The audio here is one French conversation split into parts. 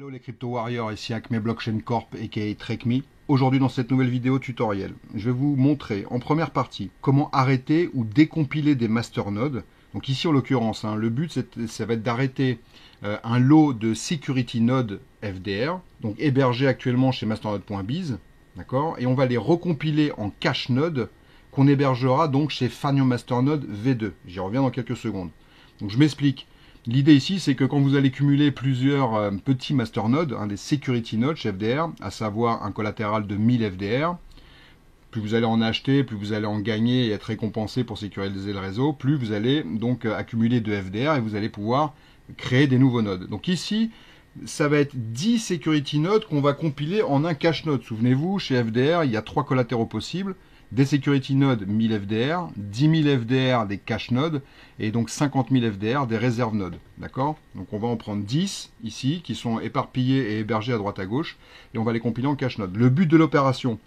Hello les Crypto Warriors, ici Acme Blockchain Corp aka TrackMe. Aujourd'hui dans cette nouvelle vidéo tutoriel, je vais vous montrer en première partie comment arrêter ou décompiler des masternodes. Donc ici en l'occurrence, le but ça va être d'arrêter un lot de security node FDR, donc hébergés actuellement chez masternode.biz, d'accord, et on va les recompiler en cache node qu'on hébergera donc chez Fanio Masternode V2. J'y reviens dans quelques secondes. Donc je m'explique. L'idée ici, c'est que quand vous allez cumuler plusieurs petits masternodes, des security nodes chez FDR, à savoir un collatéral de 1000 FDR, plus vous allez en acheter, plus vous allez en gagner et être récompensé pour sécuriser le réseau, plus vous allez donc accumuler de FDR et vous allez pouvoir créer des nouveaux nodes. Donc ici, ça va être 10 security nodes qu'on va compiler en un cache node. Souvenez-vous, chez FDR, il y a 3 collatéraux possibles. Des security nodes 1000 FDR, 10 000 FDR des cache nodes et donc 50 000 FDR des réserves nodes. D'accord? Donc on va en prendre 10 ici qui sont éparpillés et hébergés à droite à gauche et on va les compiler en cache node. Le but de l'opération,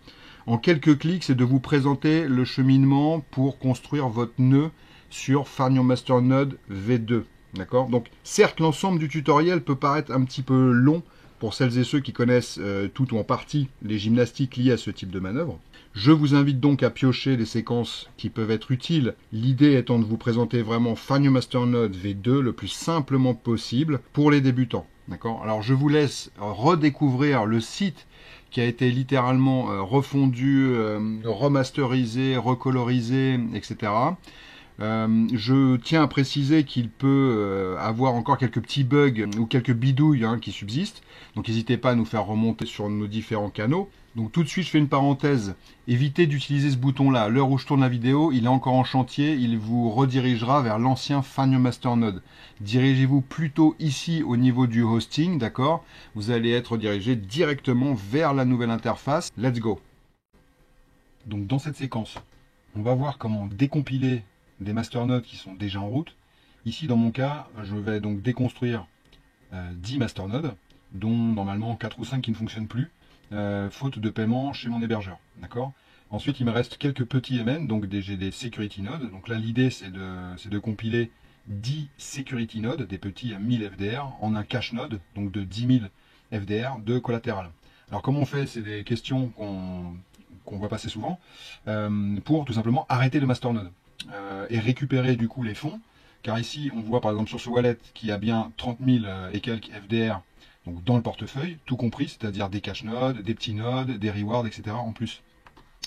en quelques clics, c'est de vous présenter le cheminement pour construire votre nœud sur Fanio Masternode V2. D'accord? Donc certes, l'ensemble du tutoriel peut paraître un petit peu long pour celles et ceux qui connaissent tout ou en partie les gymnastiques liées à ce type de manœuvre. Je vous invite donc à piocher des séquences qui peuvent être utiles, l'idée étant de vous présenter vraiment Fanio Masternode V2 le plus simplement possible pour les débutants. D'accord? Alors je vous laisse redécouvrir le site qui a été littéralement refondu, remasterisé, recolorisé, etc. Je tiens à préciser qu'il peut avoir encore quelques petits bugs ou quelques bidouilles qui subsistent. Donc n'hésitez pas à nous faire remonter sur nos différents canaux. Donc tout de suite, je fais une parenthèse. Évitez d'utiliser ce bouton-là. À l'heure où je tourne la vidéo, il est encore en chantier. Il vous redirigera vers l'ancien Fanio Masternode. Dirigez-vous plutôt ici au niveau du hosting, d'accord? Vous allez être dirigé directement vers la nouvelle interface. Let's go. Donc dans cette séquence, on va voir comment décompiler des masternodes qui sont déjà en route. Ici, dans mon cas, je vais donc déconstruire 10 masternodes, dont normalement 4 ou 5 qui ne fonctionnent plus, faute de paiement chez mon hébergeur. D'accord. Ensuite, il me reste quelques petits MN, donc j'ai des security nodes. Donc là, l'idée, c'est de compiler 10 security nodes, des petits à 1000 FDR, en un cache node, donc de 10 000 FDR de collatéral. Alors, comment on fait? C'est des questions qu'on voit passer souvent, pour tout simplement arrêter le masternode. Et récupérer du coup les fonds, car ici on voit par exemple sur ce wallet qu'il y a bien 30 000 et quelques FDR donc dans le portefeuille, tout compris, c'est-à-dire des cache nodes, des petits nodes, des rewards, etc. en plus.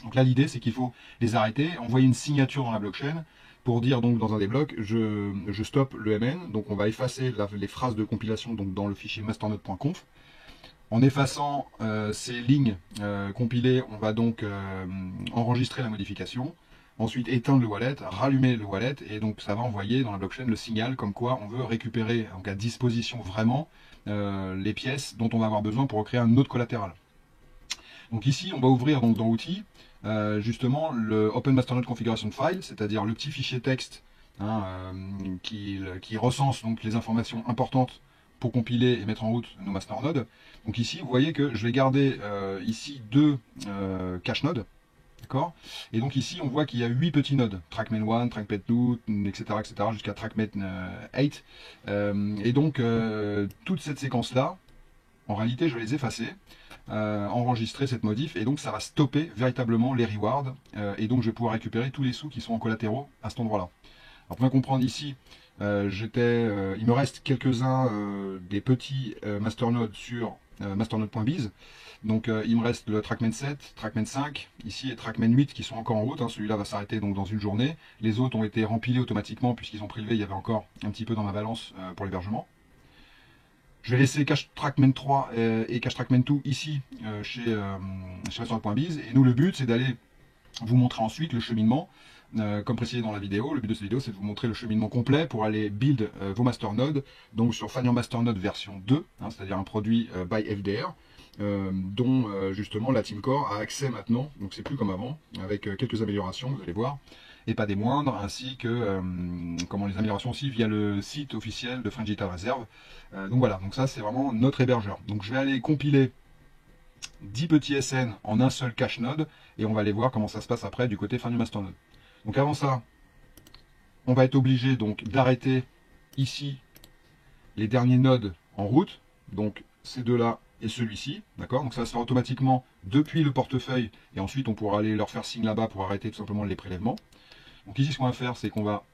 Donc là l'idée c'est qu'il faut les arrêter, envoyer une signature dans la blockchain pour dire donc dans un des blocs je stoppe le MN, donc on va effacer les phrases de compilation donc dans le fichier masternode.conf. En effaçant ces lignes compilées, on va donc enregistrer la modification. Ensuite, éteindre le wallet, rallumer le wallet, et donc ça va envoyer dans la blockchain le signal comme quoi on veut récupérer donc à disposition vraiment les pièces dont on va avoir besoin pour créer un autre collatéral. Donc ici, on va ouvrir donc dans Outils, justement le Open Masternode Configuration File, c'est-à-dire le petit fichier texte qui recense donc les informations importantes pour compiler et mettre en route nos masternodes. Donc ici, vous voyez que je vais garder ici deux cache nodes. D'accord. Et donc ici, on voit qu'il y a 8 petits nodes. TrackMan 1, TrackMan 2, etc. jusqu'à TrackMan 8. Et donc, toute cette séquence-là, en réalité, je vais les effacer, enregistrer cette modif, et donc ça va stopper véritablement les rewards. Et donc, je vais pouvoir récupérer tous les sous qui sont en collatéraux à cet endroit-là. Alors, pour bien comprendre ici, il me reste quelques-uns des petits masternodes sur masternode.biz. Donc il me reste le TrackMan 7, TrackMan 5, ici et TrackMan 8 qui sont encore en route. Celui-là va s'arrêter donc dans une journée. Les autres ont été rempilés automatiquement puisqu'ils ont prélevé. Il y avait encore un petit peu dans ma balance pour l'hébergement. Je vais laisser Cache TrackMan 3 et Cache TrackMan 2 ici chez masternode.biz. Et nous, le but, c'est d'aller vous montrer ensuite le cheminement. Comme précisé dans la vidéo, le but de cette vidéo c'est de vous montrer le cheminement complet pour aller build vos masternodes, donc sur Fanio Masternode version 2, c'est-à-dire un produit by FDR, dont justement la Team Core a accès maintenant, donc c'est plus comme avant, avec quelques améliorations, vous allez voir, et pas des moindres, ainsi que les améliorations aussi via le site officiel de French Digital Reserve. Donc voilà, donc ça c'est vraiment notre hébergeur. Donc je vais aller compiler 10 petits SN en un seul cache node, et on va aller voir comment ça se passe après du côté Fanio Masternode. Donc avant ça, on va être obligé donc d'arrêter ici les derniers nodes en route. Donc ces deux-là et celui-ci, d'accord? Donc ça va se faire automatiquement depuis le portefeuille, et ensuite on pourra aller leur faire signe là-bas pour arrêter tout simplement les prélèvements. Donc ici, ce qu'on va faire, c'est qu'on va...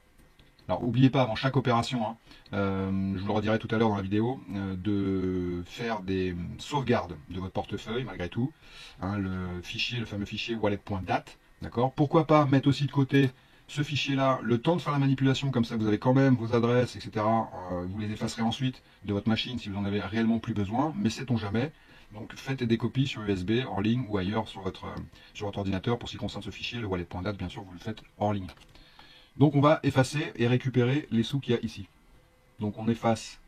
Alors, n'oubliez pas, avant chaque opération, hein, je vous le redirai tout à l'heure dans la vidéo, de faire des sauvegardes de votre portefeuille, malgré tout. Hein, le fameux fichier wallet.date, d'accord? Pourquoi pas mettre aussi de côté ce fichier-là, le temps de faire la manipulation, comme ça vous avez quand même vos adresses, etc. Vous les effacerez ensuite de votre machine si vous en avez réellement plus besoin, mais sait-on jamais. Donc faites des copies sur USB, hors ligne ou ailleurs sur votre ordinateur. Pour ce qui concerne ce fichier, le wallet.date, bien sûr, vous le faites hors ligne. Donc on va effacer et récupérer les sous qu'il y a ici. Donc on efface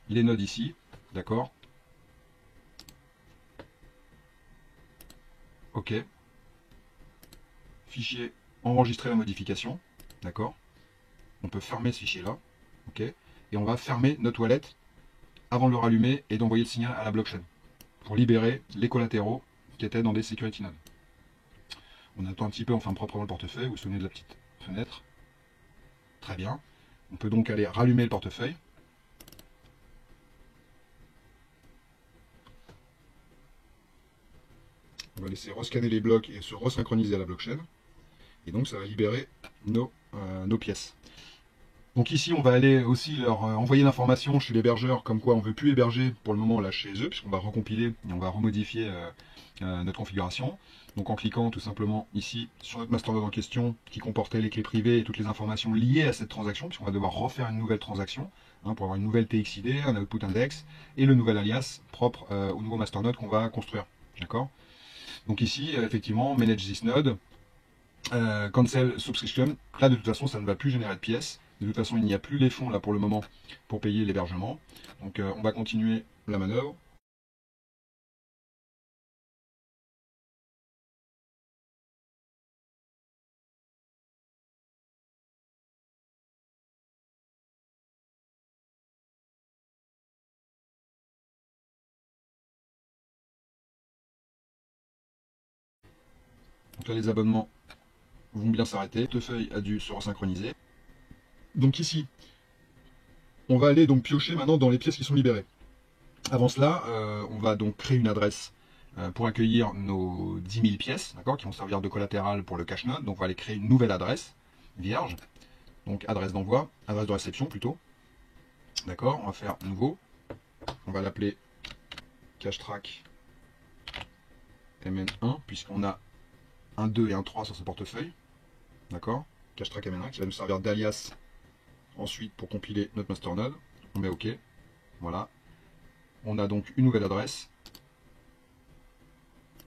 les nodes ici, d'accord? OK. Fichier, enregistrer la modification, d'accord? On peut fermer ce fichier-là, OK? Et on va fermer notre wallet avant de le rallumer et d'envoyer le signal à la blockchain pour libérer les collatéraux qui étaient dans des security nodes. On attend un petit peu, on ferme proprement le portefeuille, vous vous souvenez de la petite fenêtre. Très bien. On peut donc aller rallumer le portefeuille. On va laisser rescanner les blocs et se resynchroniser à la blockchain. Et donc ça va libérer nos pièces. Donc ici on va aller aussi leur envoyer l'information chez l'hébergeur comme quoi on ne veut plus héberger pour le moment là chez eux, puisqu'on va recompiler et on va remodifier notre configuration. Donc en cliquant tout simplement ici sur notre masternode en question qui comportait les clés privées et toutes les informations liées à cette transaction, puisqu'on va devoir refaire une nouvelle transaction hein, pour avoir une nouvelle TXID, un output index et le nouvel alias propre au nouveau masternode qu'on va construire. D'accord? Donc ici effectivement manage this node, cancel subscription. Là de toute façon ça ne va plus générer de pièces. De toute façon il n'y a plus les fonds là pour le moment pour payer l'hébergement. Donc on va continuer la manœuvre. Donc là les abonnements vont bien s'arrêter. Le portefeuille a dû se resynchroniser. Donc ici, on va aller donc piocher maintenant dans les pièces qui sont libérées. Avant cela, on va donc créer une adresse pour accueillir nos 10 000 pièces, d'accord, qui vont servir de collatéral pour le cash node. Donc on va aller créer une nouvelle adresse vierge, donc adresse d'envoi, adresse de réception plutôt. D'accord, on va faire nouveau. On va l'appeler cashtrack mn1 puisqu'on a un 2 et un 3 sur ce portefeuille. D'accord, cashtrack mn1 qui va nous servir d'alias ensuite pour compiler notre masternode. On met OK. Voilà. On a donc une nouvelle adresse.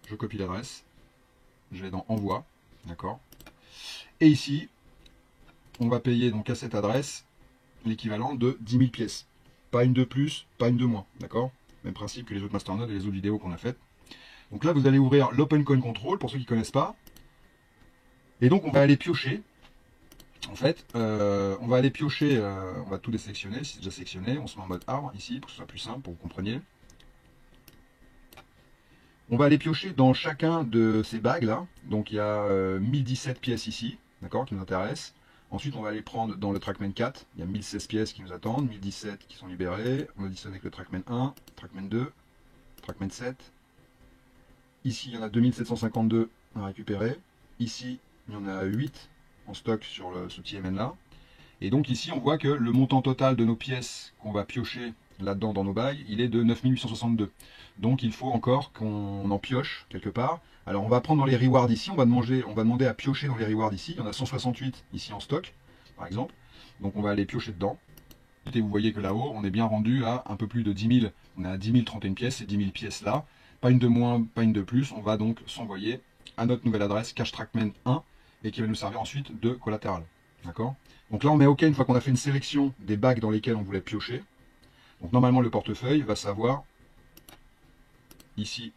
Je copie l'adresse. Je vais dans envoi. D'accord. Et ici, on va payer donc à cette adresse l'équivalent de 10 000 pièces. Pas une de plus, pas une de moins. D'accord. Même principe que les autres masternodes et les autres vidéos qu'on a faites. Donc là, vous allez ouvrir l'OpenCoin Control pour ceux qui ne connaissent pas. Et donc, on va aller piocher. En fait, on va aller piocher, on va tout désélectionner, c'est déjà sélectionné, on se met en mode arbre ici pour que ce soit plus simple, pour que vous compreniez. On va aller piocher dans chacun de ces bags là, donc il y a 1017 pièces ici, d'accord, qui nous intéressent. Ensuite on va aller prendre dans le Trackman 4, il y a 1016 pièces qui nous attendent, 1017 qui sont libérées, on additionne avec le Trackman 1, Trackman 2, Trackman 7. Ici il y en a 2752 à récupérer, ici il y en a 8 en stock sur ce TMN là. Et donc ici on voit que le montant total de nos pièces qu'on va piocher là-dedans dans nos bagues, il est de 9862. Donc il faut encore qu'on en pioche quelque part. Alors on va prendre dans les rewards ici, on va demander à piocher dans les rewards ici. Il y en a 168 ici en stock, par exemple. Donc on va aller piocher dedans. Et vous voyez que là-haut, on est bien rendu à un peu plus de 10 000. On est à 10 031 pièces, et 10 000 pièces là. Pas une de moins, pas une de plus. On va donc s'envoyer à notre nouvelle adresse, cashtrackman 1, et qui va nous servir ensuite de collatéral. D'accord? Donc là on met OK une fois qu'on a fait une sélection des bagues dans lesquelles on voulait piocher. Donc normalement le portefeuille va savoir, ici,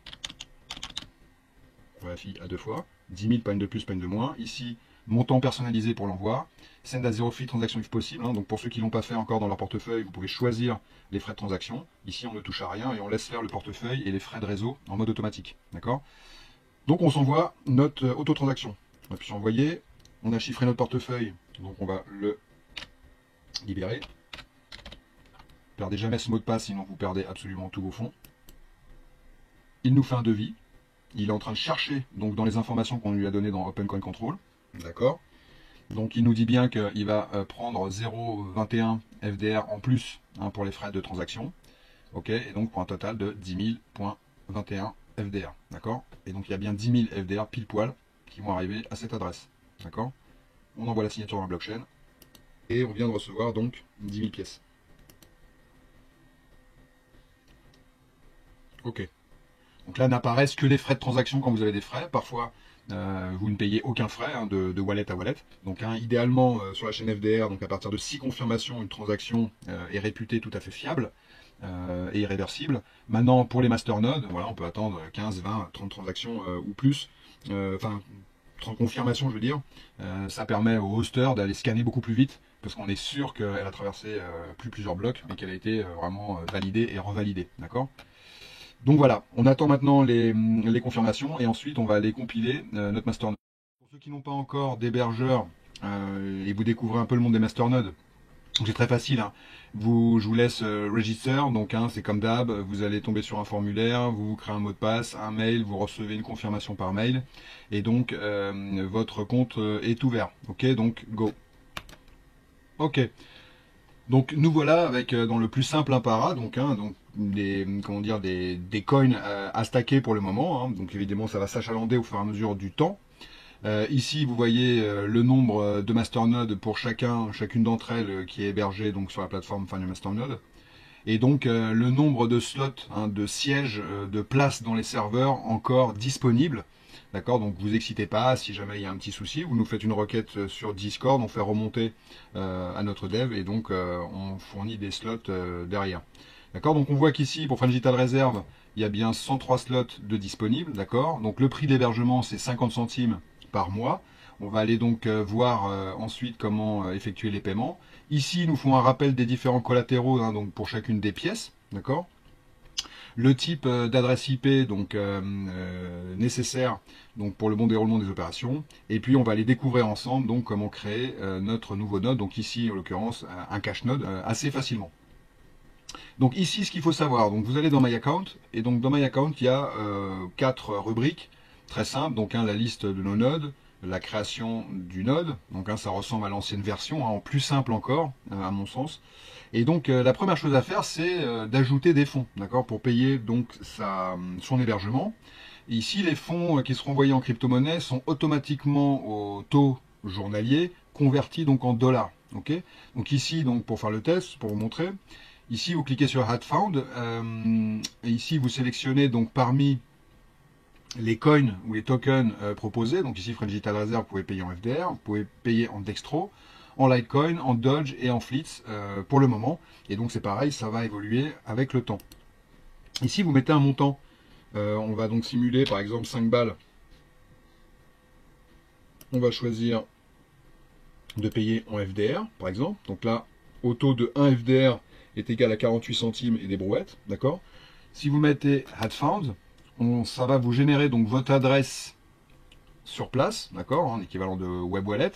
on vérifie à 2 fois, 10 000, pas une de plus, pas une de moins. Ici, montant personnalisé pour l'envoi. Send à 0 fee transaction if possible. Hein. Donc pour ceux qui ne l'ont pas fait encore dans leur portefeuille, vous pouvez choisir les frais de transaction. Ici on ne touche à rien et on laisse faire le portefeuille et les frais de réseau en mode automatique. D'accord? Donc on s'envoie notre auto-transaction. On appuie sur envoyer. On a chiffré notre portefeuille, donc on va le libérer. Perdez jamais ce mot de passe, sinon vous perdez absolument tous vos fonds. Il nous fait un devis. Il est en train de chercher donc dans les informations qu'on lui a données dans Open Coin Control. D'accord. Donc il nous dit bien qu'il va prendre 0,21 FDR en plus pour les frais de transaction. Ok, et donc pour un total de 10 000.21 FDR. D'accord. Et donc il y a bien 10 000 FDR pile poil qui vont arriver à cette adresse. D'accord. On envoie la signature dans la blockchain. Et on vient de recevoir donc 10 000 pièces. Ok. Donc là n'apparaissent que les frais de transaction quand vous avez des frais. Parfois, vous ne payez aucun frais de wallet à wallet. Donc idéalement, sur la chaîne FDR, donc à partir de 6 confirmations, une transaction est réputée tout à fait fiable et irréversible. Maintenant, pour les masternodes, voilà, on peut attendre 15, 20, 30 transactions ou plus. Enfin, 30 confirmations, je veux dire. Ça permet au hoster d'aller scanner beaucoup plus vite, parce qu'on est sûr qu'elle a traversé plusieurs blocs, mais qu'elle a été vraiment validée et revalidée. D'accord ? Donc voilà, on attend maintenant les confirmations et ensuite on va aller compiler notre masternode. Pour ceux qui n'ont pas encore d'hébergeur et vous découvrez un peu le monde des masternodes, c'est très facile. Hein. Je vous laisse register, donc c'est comme d'hab, vous allez tomber sur un formulaire, vous créez un mot de passe, un mail, vous recevez une confirmation par mail et donc votre compte est ouvert. Ok, donc go. Ok. Donc nous voilà avec dans le plus simple impara, donc des coins à stacker pour le moment. Hein. Donc évidemment ça va s'achalander au fur et à mesure du temps. Ici vous voyez le nombre de masternodes pour chacune d'entre elles qui est hébergée donc sur la plateforme Find Your Masternode. Et donc le nombre de slots, de sièges, de places dans les serveurs encore disponibles. D'accord, donc vous excitez pas, si jamais il y a un petit souci, vous nous faites une requête sur Discord, on fait remonter à notre dev et donc on fournit des slots derrière. D'accord, donc on voit qu'ici pour Digital Reserve, il y a bien 103 slots de disponibles, d'accord. Donc le prix d'hébergement c'est 50 centimes par mois. On va aller donc voir ensuite comment effectuer les paiements. Ici, nous font un rappel des différents collatéraux donc pour chacune des pièces, d'accord. Le type d'adresse IP donc nécessaire donc pour le bon déroulement des opérations, et puis on va aller découvrir ensemble donc comment créer notre nouveau node, donc ici en l'occurrence un cache node assez facilement. Donc ici ce qu'il faut savoir, donc vous allez dans My Account, et donc dans My Account il y a 4 rubriques très simples, donc la liste de nos nodes, la création du node, donc ça ressemble à l'ancienne version, en plus simple encore à mon sens. Et donc la première chose à faire c'est d'ajouter des fonds, d'accord, pour payer donc son hébergement. Et ici les fonds qui seront envoyés en crypto-monnaie sont automatiquement au taux journalier convertis donc en dollars. Ok, donc ici donc pour faire le test, pour vous montrer, ici vous cliquez sur Had Found et ici vous sélectionnez donc parmi les coins ou les tokens proposés. Donc ici Digital Reserve, vous pouvez payer en FDR, vous pouvez payer en Dextro, en Litecoin, en Doge et en Flits pour le moment. Et donc c'est pareil, ça va évoluer avec le temps. Ici vous mettez un montant. On va donc simuler par exemple 5 balles. On va choisir de payer en FDR par exemple. Donc là, au taux de 1 FDR est égal à 48 centimes et des brouettes. D'accord. Si vous mettez Had Found, ça va vous générer donc votre adresse sur place, d'accord, en équivalent de web wallet,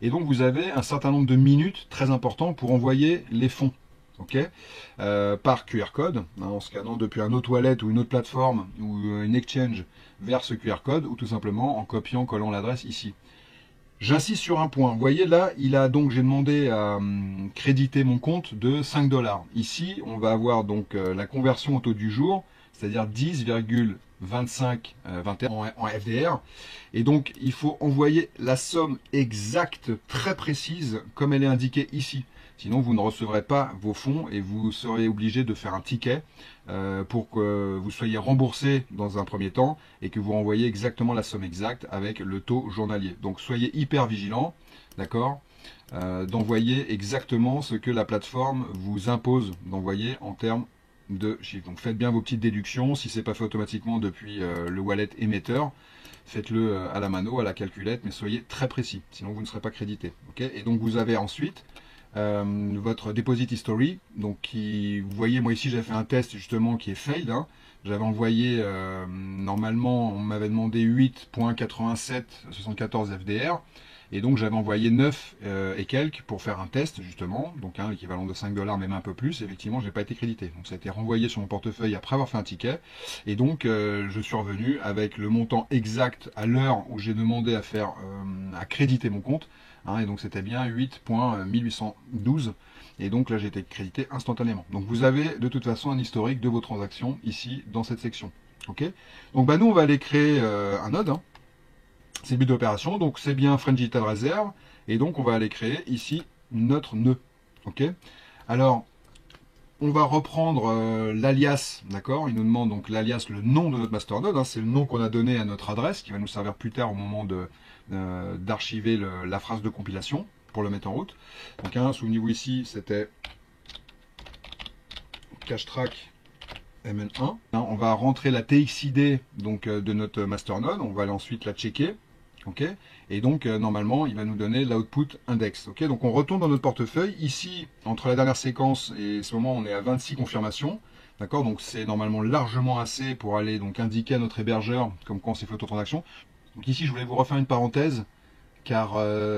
et donc vous avez un certain nombre de minutes très important pour envoyer les fonds, ok, par QR code, en scannant depuis un autre wallet ou une autre plateforme ou une exchange vers ce QR code, ou tout simplement en copiant, collant l'adresse ici. J'insiste sur un point. Vous voyez là, j'ai demandé à créditer mon compte de 5 $. Ici, on va avoir donc la conversion au taux du jour, c'est-à-dire 10,2521 en FDR. Et donc, il faut envoyer la somme exacte, très précise, comme elle est indiquée ici. Sinon, vous ne recevrez pas vos fonds et vous serez obligé de faire un ticket pour que vous soyez remboursé dans un premier temps et que vous renvoyez exactement la somme exacte avec le taux journalier. Donc, soyez hyper vigilant, d'accord, d'envoyer exactement ce que la plateforme vous impose d'envoyer en termes de chiffres. Donc, faites bien vos petites déductions. Si ce n'est pas fait automatiquement depuis le wallet émetteur, faites-le à la mano, à la calculette, mais soyez très précis, sinon vous ne serez pas crédité. Okay, et donc, vous avez ensuite votre deposit history, donc vous voyez, moi ici j'ai fait un test justement qui est failed, j'avais envoyé normalement on m'avait demandé 8.8774 FDR Et donc j'avais envoyé 9 et quelques pour faire un test justement, donc l'équivalent de 5 $, même un peu plus. Effectivement, j'ai pas été crédité. Donc ça a été renvoyé sur mon portefeuille après avoir fait un ticket. Et donc je suis revenu avec le montant exact à l'heure où j'ai demandé à faire à créditer mon compte. Et donc c'était bien 8.1812. Et donc là j'ai été crédité instantanément. Donc vous avez de toute façon un historique de vos transactions ici dans cette section. Ok. Donc nous on va aller créer un node. C'est le but de l'opération, donc c'est bien French Digital Reserve, et donc on va aller créer ici notre nœud. Ok. Alors, on va reprendre l'alias, d'accord. Il nous demande donc l'alias, le nom de notre masternode, c'est le nom qu'on a donné à notre adresse, qui va nous servir plus tard au moment d'archiver la phrase de compilation, pour le mettre en route. Donc, souvenez-vous ici, c'était cachetrack mn1. On va rentrer la TXID donc, de notre masternode, on va aller ensuite la checker. Okay. Et donc normalement il va nous donner l'output index. Okay. Donc on retourne dans notre portefeuille. Ici, entre la dernière séquence et ce moment, on est à 26 confirmations. D'accord. Donc c'est normalement largement assez pour aller donc indiquer à notre hébergeur comme quoi on s'est fait auto-transaction. Donc ici je voulais vous refaire une parenthèse. Car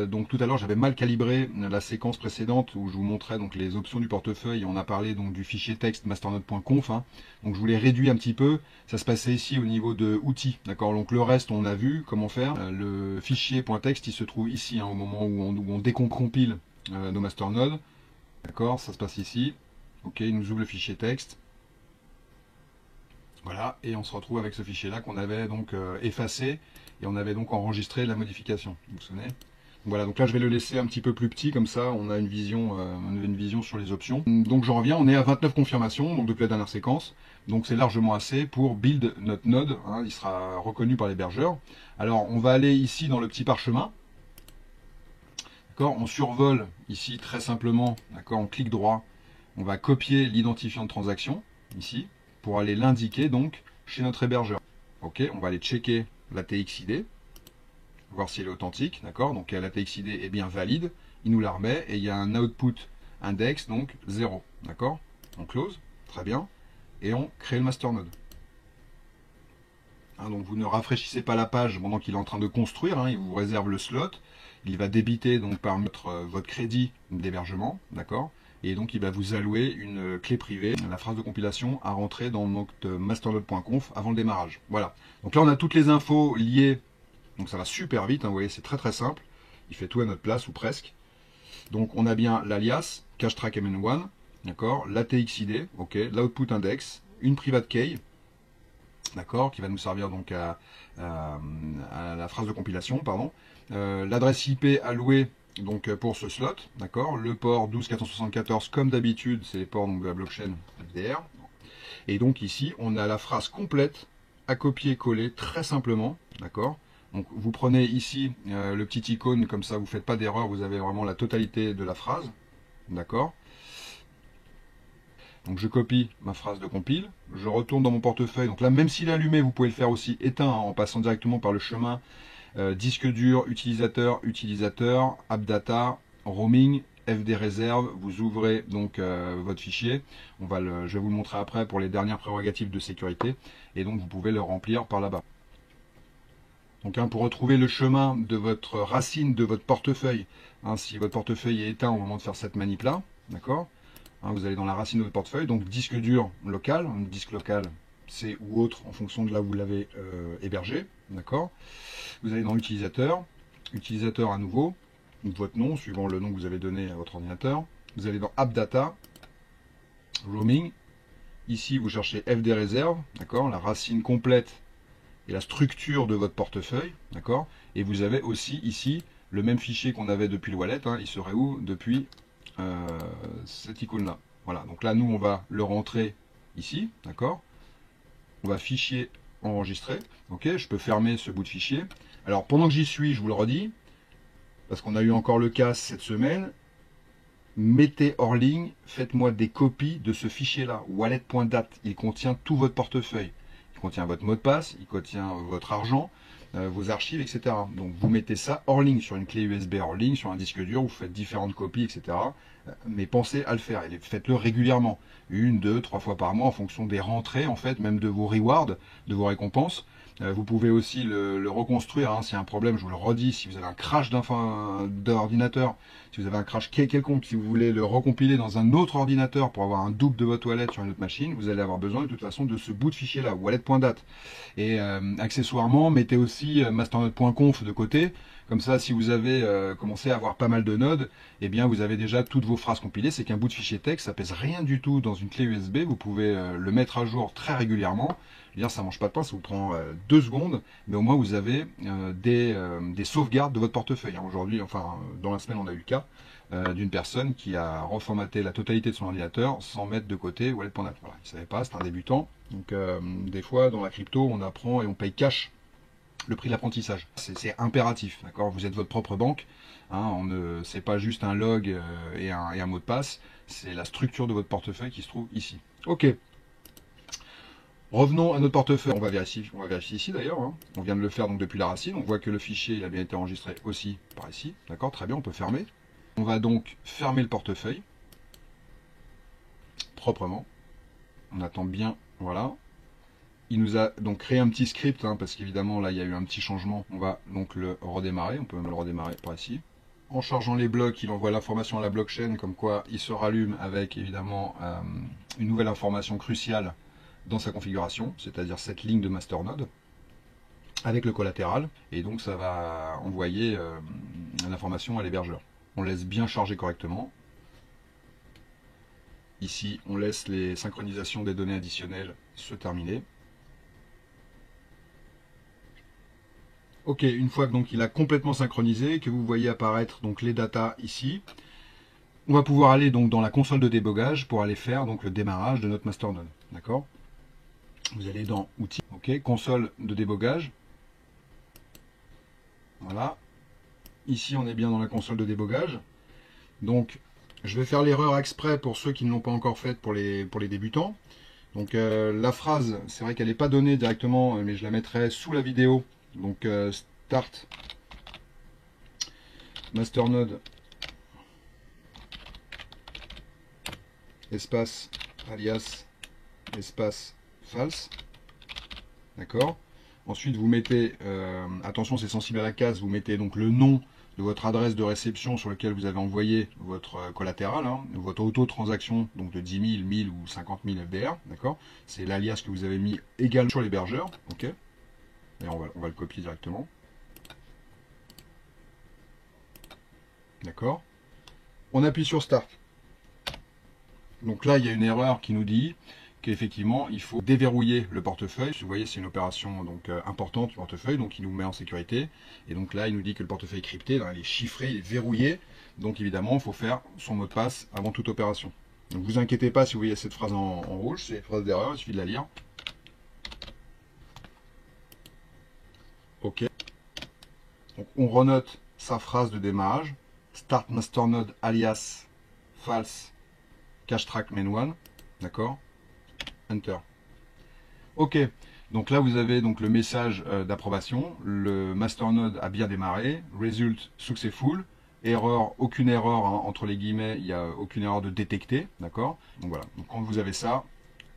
donc tout à l'heure j'avais mal calibré la séquence précédente où je vous montrais donc les options du portefeuille. On a parlé donc du fichier texte masternode.conf. Donc je voulais réduire un petit peu. Ça se passait ici au niveau de outils. D'accord. Donc le reste on a vu comment faire. Le fichier .text il se trouve ici au moment où on décompile nos masternodes. D'accord. Ça se passe ici. Ok. Il nous ouvre le fichier texte. Voilà, et on se retrouve avec ce fichier-là qu'on avait donc effacé, et on avait donc enregistré la modification. Vous vous souvenez? Voilà, donc là je vais le laisser un petit peu plus petit, comme ça on a une vision sur les options. Donc je reviens, on est à 29 confirmations, donc depuis la dernière séquence, donc c'est largement assez pour build notre node, il sera reconnu par l'hébergeur. Alors on va aller ici dans le petit parchemin, d'accord, on survole ici très simplement, d'accord, on clique droit, on va copier l'identifiant de transaction, ici, pour aller l'indiquer donc chez notre hébergeur. Ok, on va aller checker la TXID, voir si elle est authentique, d'accord. Donc la TXID est bien valide, il nous la remet et il y a un output index donc 0, d'accord. On close, très bien, et on crée le masternode. Donc vous ne rafraîchissez pas la page pendant qu'il est en train de construire, il vous réserve le slot, il va débiter donc par votre crédit d'hébergement, d'accord. Et donc il va vous allouer une clé privée, la phrase de compilation à rentrer dans notre masternode.conf avant le démarrage. Voilà. Donc là on a toutes les infos liées, donc ça va super vite, vous voyez, c'est très très simple. Il fait tout à notre place ou presque. Donc on a bien l'alias, cachetrack mn1, d'accord, la TXID, ok, l'output index, une private key, d'accord, qui va nous servir donc à la phrase de compilation, pardon, l'adresse IP allouée donc pour ce slot, d'accord, le port 12474 comme d'habitude, c'est les ports donc, de la blockchain FDR. Et donc ici, on a la phrase complète à copier-coller très simplement, d'accord. Donc vous prenez ici le petit icône, comme ça vous ne faites pas d'erreur, vous avez vraiment la totalité de la phrase, d'accord. Donc je copie ma phrase de compile, je retourne dans mon portefeuille. Donc là, même s'il est allumé, vous pouvez le faire aussi éteint en passant directement par le chemin disque dur, utilisateur, AppData, roaming, FD réserve. Vous ouvrez donc votre fichier. Je vais vous le montrer après pour les dernières prérogatives de sécurité. Et donc vous pouvez le remplir par là-bas. Donc pour retrouver le chemin de votre racine de votre portefeuille, si votre portefeuille est éteint au moment de faire cette manip-là, d'accord. Vous allez dans la racine de votre portefeuille, donc disque dur local, disque local C ou autre en fonction de là où vous l'avez hébergé, d'accord. Vous allez dans utilisateur à nouveau, donc votre nom, suivant le nom que vous avez donné à votre ordinateur. Vous allez dans AppData, roaming, ici vous cherchez FD réserve, d'accord, la racine complète et la structure de votre portefeuille, d'accord. Et vous avez aussi ici le même fichier qu'on avait depuis le wallet, il serait où? Depuis cette icône là. Voilà, donc là nous on va le rentrer ici, d'accord. On va fichier enregistrer, ok. Je peux fermer ce bout de fichier. Alors pendant que j'y suis, je vous le redis, parce qu'on a eu encore le cas cette semaine, mettez hors ligne, faites-moi des copies de ce fichier là, wallet.dat. Il contient tout votre portefeuille, il contient votre mot de passe, il contient votre argent, vos archives, etc. Donc vous mettez ça hors ligne sur une clé USB hors ligne, sur un disque dur, vous faites différentes copies, etc. mais pensez à le faire et faites-le régulièrement, 1, 2, 3 fois par mois en fonction des rentrées en fait, même de vos rewards, de vos récompenses. Vous pouvez aussi le reconstruire hein, s'il y a un problème, je vous le redis, si vous avez un crash d'ordinateur, si vous avez un crash quelconque, si vous voulez le recompiler dans un autre ordinateur pour avoir un double de votre wallet sur une autre machine, vous allez avoir besoin de toute façon de ce bout de fichier là, wallet.dat. Et accessoirement, mettez aussi masternode.conf de côté. Comme ça, si vous avez commencé à avoir pas mal de nodes, eh bien vous avez déjà toutes vos phrases compilées. C'est qu'un bout de fichier texte, ça pèse rien du tout dans une clé USB. Vous pouvez le mettre à jour très régulièrement. Dire, ça mange pas de pain, ça vous prend 2 secondes, mais au moins vous avez des sauvegardes de votre portefeuille. Aujourd'hui, enfin dans la semaine, on a eu le cas d'une personne qui a reformaté la totalité de son ordinateur sans mettre de côté wallet.net. Voilà, il ne savait pas, c'est un débutant. Donc des fois, dans la crypto, on apprend et on paye cash le prix de l'apprentissage. C'est impératif, d'accord. Vous êtes votre propre banque. Hein, c'est pas juste un log et un mot de passe. C'est la structure de votre portefeuille qui se trouve ici. Ok. Revenons à notre portefeuille. On va vérifier ici d'ailleurs. Hein. On vient de le faire donc depuis la racine. On voit que le fichier il a bien été enregistré aussi par ici. D'accord, très bien. On peut fermer. On va donc fermer le portefeuille proprement. On attend bien. Voilà. Il nous a donc créé un petit script, hein, parce qu'évidemment là il y a eu un petit changement. On va donc le redémarrer, on peut même le redémarrer par ici. En chargeant les blocs, il envoie l'information à la blockchain, comme quoi il se rallume avec évidemment une nouvelle information cruciale dans sa configuration, c'est-à-dire cette ligne de masternode, avec le collatéral, et donc ça va envoyer l'information à l'hébergeur. On laisse bien charger correctement. Ici, on laisse les synchronisations des données additionnelles se terminer. Ok, une fois que donc il a complètement synchronisé, que vous voyez apparaître donc les datas ici, on va pouvoir aller donc dans la console de débogage pour aller faire donc le démarrage de notre masternode. D'accord? Vous allez dans outils, ok, console de débogage. Voilà. Ici, on est bien dans la console de débogage. Donc, je vais faire l'erreur exprès pour ceux qui ne l'ont pas encore faite pour les débutants. Donc, la phrase, c'est vrai qu'elle n'est pas donnée directement, mais je la mettrai sous la vidéo. Donc start masternode espace alias espace false. D'accord. Ensuite vous mettez, attention c'est sensible à la case, vous mettez donc le nom de votre adresse de réception sur lequel vous avez envoyé votre collatéral, hein, votre auto-transaction donc de 10 000, 1000 ou 50 000 FDR. D'accord. C'est l'alias que vous avez mis également sur l'hébergeur. Ok. Et on va le copier directement. D'accord. On appuie sur Start. Donc là, il y a une erreur qui nous dit qu'effectivement, il faut déverrouiller le portefeuille. Vous voyez, c'est une opération donc importante du portefeuille, donc il nous met en sécurité. Et donc là, il nous dit que le portefeuille est crypté, il est chiffré, il est verrouillé. Donc évidemment, il faut faire son mot de passe avant toute opération. Donc vous inquiétez pas si vous voyez cette phrase en rouge, c'est une phrase d'erreur, il suffit de la lire. Ok. Donc on renote sa phrase de démarrage. Start masternode alias false cache track main one. D'accord. Enter. Ok. Donc là vous avez donc le message d'approbation. Le masternode a bien démarré. Result successful. Erreur, aucune erreur hein, entre les guillemets. Il n'y a aucune erreur de détecter. D'accord. Donc voilà. Donc quand vous avez ça,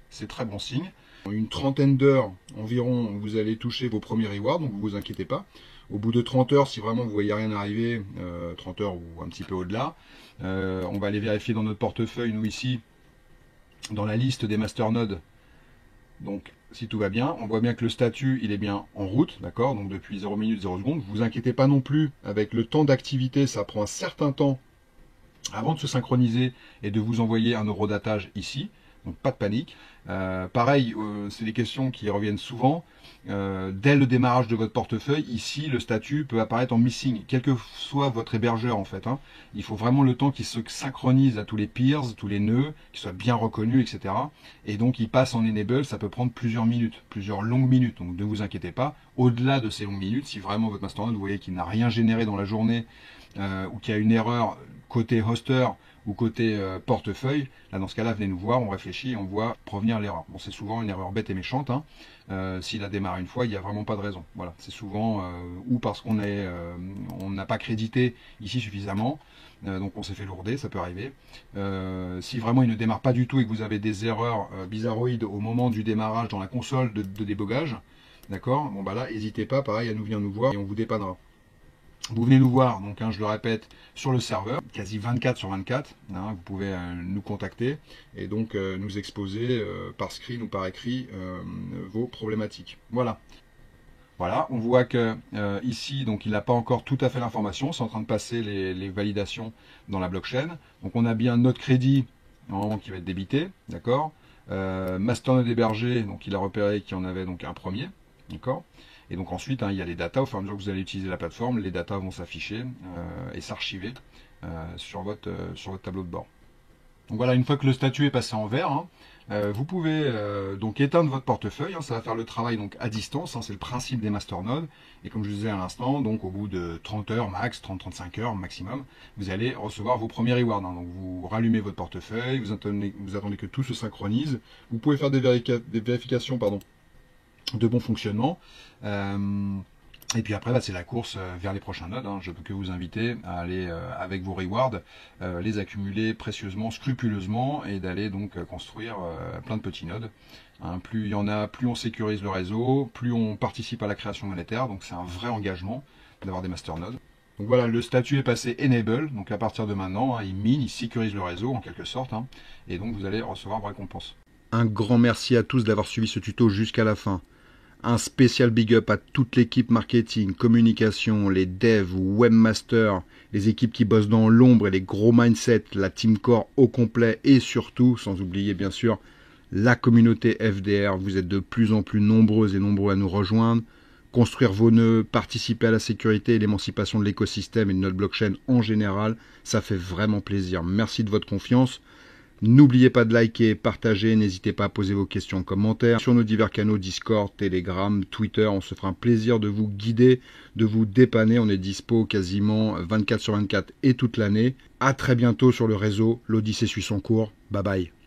c'est très bon signe. Une trentaine d'heures environ, vous allez toucher vos premiers rewards, donc vous vous inquiétez pas. Au bout de 30 heures, si vraiment vous voyez rien arriver, 30 heures ou un petit peu au-delà, on va aller vérifier dans notre portefeuille, nous ici, dans la liste des masternodes. Donc, si tout va bien, on voit bien que le statut, il est bien en route, d'accord. Donc depuis 0 minutes, 0 secondes. Vous vous inquiétez pas non plus, avec le temps d'activité, ça prend un certain temps avant de se synchroniser et de vous envoyer un eurodatage ici. Donc pas de panique. Pareil, c'est des questions qui reviennent souvent. Dès le démarrage de votre portefeuille, ici le statut peut apparaître en missing, quel que soit votre hébergeur en fait. Hein. Il faut vraiment le temps qu'il se synchronise à tous les peers, tous les nœuds, qu'ils soient bien reconnus, etc. Et donc il passe en enable, ça peut prendre plusieurs minutes, plusieurs longues minutes. Donc ne vous inquiétez pas. Au-delà de ces longues minutes, si vraiment votre masternode, vous voyez qu'il n'a rien généré dans la journée ou qu'il y a une erreur côté hoster ou côté portefeuille, là dans ce cas-là, venez nous voir, on réfléchit et on voit provenir l'erreur. Bon, c'est souvent une erreur bête et méchante, hein. S'il a démarré une fois, il n'y a vraiment pas de raison. Voilà, c'est souvent ou parce qu'on n'a pas crédité ici suffisamment, donc on s'est fait lourder, ça peut arriver. Si vraiment il ne démarre pas du tout et que vous avez des erreurs bizarroïdes au moment du démarrage dans la console de débogage, d'accord, bon bah là, n'hésitez pas, pareil, à nous venir nous voir et on vous dépannera. Vous venez nous voir, donc je le répète, sur le serveur, quasi 24 sur 24, hein, vous pouvez nous contacter et donc nous exposer par screen ou par écrit vos problématiques. Voilà. Voilà, on voit que ici, donc il n'a pas encore tout à fait l'information, c'est en train de passer les validations dans la blockchain. Donc on a bien notre crédit normalement qui va être débité, d'accord. Masternode hébergé, donc il a repéré qu'il y en avait donc un premier, d'accord. Et donc ensuite, il y a les datas, au fur et à mesure que vous allez utiliser la plateforme, les datas vont s'afficher et s'archiver sur votre tableau de bord. Donc voilà, une fois que le statut est passé en vert, vous pouvez donc éteindre votre portefeuille, ça va faire le travail donc à distance, c'est le principe des masternodes. Et comme je vous disais à l'instant, donc au bout de 30 heures max, 30-35 heures maximum, vous allez recevoir vos premiers rewards. Donc vous rallumez votre portefeuille, vous attendez que tout se synchronise. Vous pouvez faire des vérifications de bon fonctionnement. Et puis après, c'est la course vers les prochains nodes. Je peux que vous inviter à aller avec vos rewards, les accumuler précieusement, scrupuleusement, et d'aller donc construire plein de petits nodes. Plus il y en a, plus on sécurise le réseau, plus on participe à la création monétaire. Donc c'est un vrai engagement d'avoir des masternodes. Donc voilà, le statut est passé Enable. Donc à partir de maintenant, il mine, il sécurise le réseau en quelque sorte. Et donc vous allez recevoir vos récompenses. Un grand merci à tous d'avoir suivi ce tuto jusqu'à la fin. Un spécial big up à toute l'équipe marketing, communication, les devs, webmasters, les équipes qui bossent dans l'ombre et les gros mindsets, la team core au complet et surtout, sans oublier bien sûr, la communauté FDR. Vous êtes de plus en plus nombreux et nombreux à nous rejoindre. Construire vos nœuds, participer à la sécurité et l'émancipation de l'écosystème et de notre blockchain en général, ça fait vraiment plaisir. Merci de votre confiance. N'oubliez pas de liker, partager, n'hésitez pas à poser vos questions en commentaire. Sur nos divers canaux Discord, Telegram, Twitter, on se fera un plaisir de vous guider, de vous dépanner. On est dispo quasiment 24 sur 24 et toute l'année. À très bientôt sur le réseau. L'Odyssée suit son cours. Bye bye.